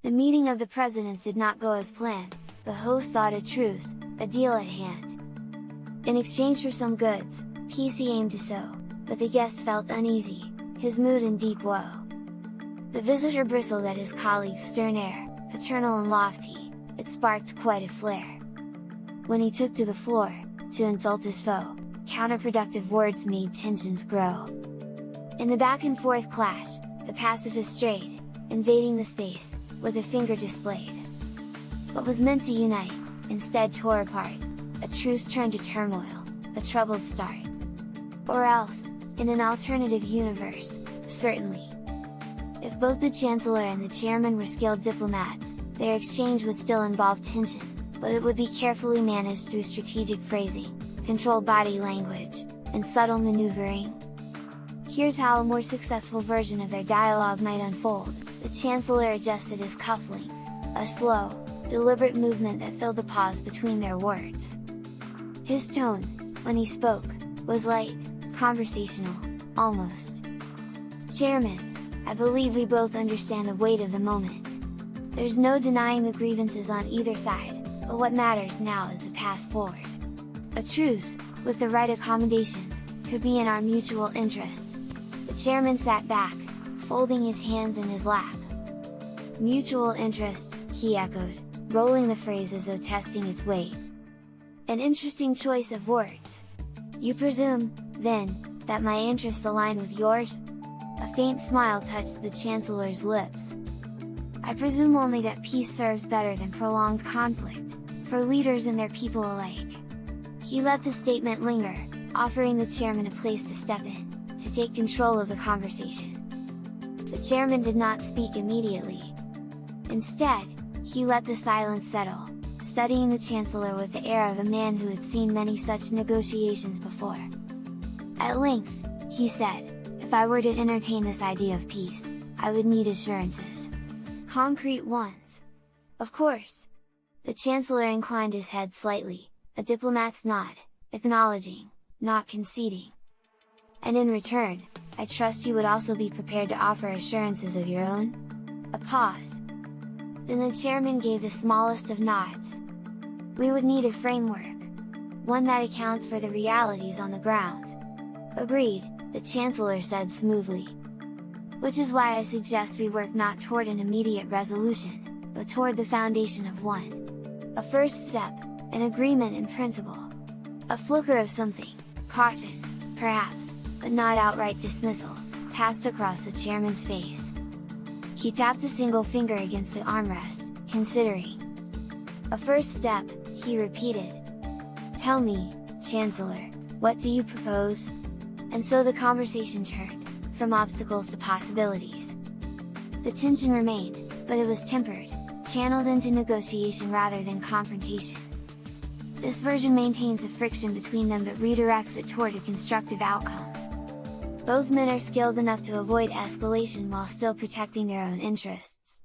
The meeting of the presidents did not go as planned. The host sought a truce, a deal at hand. In exchange for some goods, peace he aimed to sow, but the guest felt uneasy, his mood in deep woe. The visitor bristled at his colleague's stern air, paternal and lofty, it sparked quite a flare. When he took to the floor, to insult his foe, counterproductive words made tensions grow. In the back and forth clash, the pacifist strayed, invading the space, with a finger displayed. What was meant to unite, instead tore apart, a truce turned to turmoil, a troubled start. Or else, in an alternative universe, certainly. If both the Chancellor and the Chairman were skilled diplomats, their exchange would still involve tension, but it would be carefully managed through strategic phrasing, controlled body language, and subtle maneuvering. Here's how a more successful version of their dialogue might unfold. The Chancellor adjusted his cufflinks, a slow, deliberate movement that filled the pause between their words. His tone, when he spoke, was light, conversational, almost. "Chairman, I believe we both understand the weight of the moment. There's no denying the grievances on either side, but what matters now is the path forward. A truce, with the right accommodations, could be in our mutual interest." The Chairman sat back, folding his hands in his lap. "Mutual interest," he echoed, rolling the phrase as though testing its weight. "An interesting choice of words. You presume, then, that my interests align with yours?" A faint smile touched the Chancellor's lips. "I presume only that peace serves better than prolonged conflict, for leaders and their people alike." He let the statement linger, offering the Chairman a place to step in, to take control of the conversation. The Chairman did not speak immediately. Instead, he let the silence settle, studying the Chancellor with the air of a man who had seen many such negotiations before. At length, he said, "If I were to entertain this idea of peace, I would need assurances. Concrete ones. Of course." The Chancellor inclined his head slightly, a diplomat's nod, acknowledging, not conceding. "And in return, I trust you would also be prepared to offer assurances of your own?" A pause. Then the Chairman gave the smallest of nods. "We would need a framework. One that accounts for the realities on the ground." "Agreed," the Chancellor said smoothly. "Which is why I suggest we work not toward an immediate resolution, but toward the foundation of one. A first step, an agreement in principle." A flicker of something, caution, perhaps, but not outright dismissal, passed across the Chairman's face. He tapped a single finger against the armrest, considering. "A first step," he repeated. "Tell me, Chancellor, what do you propose?" And so the conversation turned, from obstacles to possibilities. The tension remained, but it was tempered, channeled into negotiation rather than confrontation. This version maintains the friction between them but redirects it toward a constructive outcome. Both men are skilled enough to avoid escalation while still protecting their own interests.